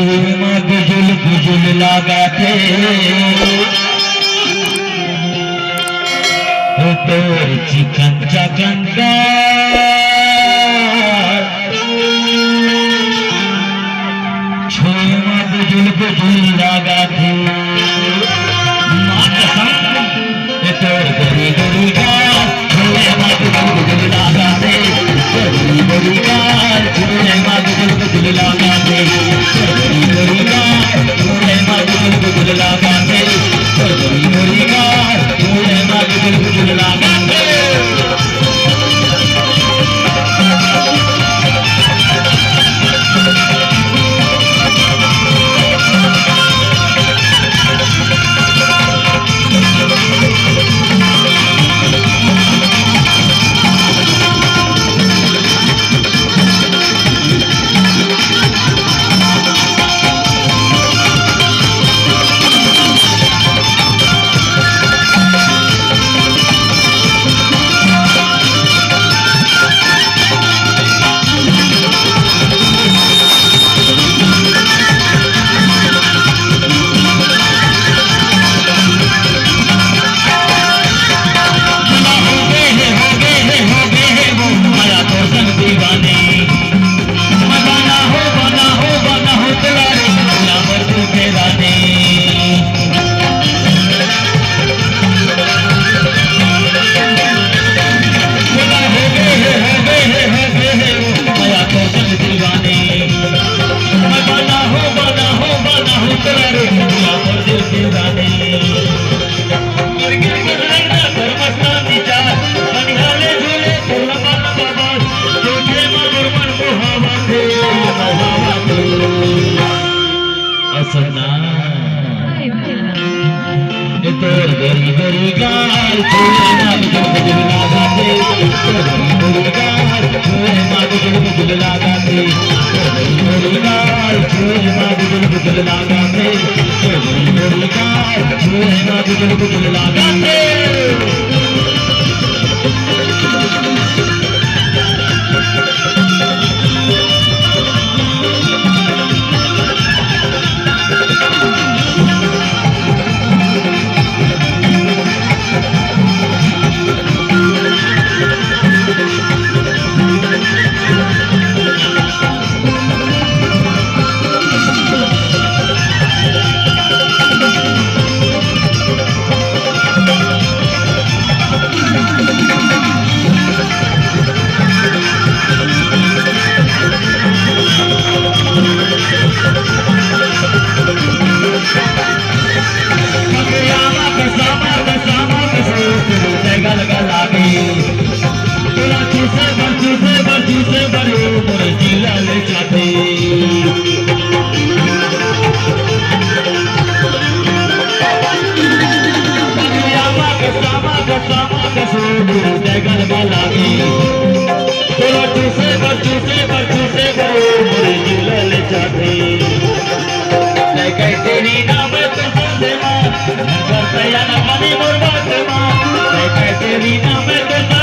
गुजुल गुजुल लगा थे तोर चिकन चकन का छोमा गुजुल गुजुल लगा थे तोर गरी गरी का छोमा गुजुल गुजुल लगा थे गरी गरी का छोमा गुजुल गुजुल लगा थे गरी गरी का छोमा गुजुल गुजुल लगा थे गरी गरी का छोमा गुजुल गुजुल लगा थे तोर गरी गरी गाल छोमा गुजुल गुजुल लगा थे गरी गरी गाल छोमा गुजुल गुजुल लगा थे गरी गरी गाल छोमा गुजुल गुजुल लगा थे गरी गरी गाल छोमा गुजुल गुजुल लगा थे तेरी नाम तेरी नाम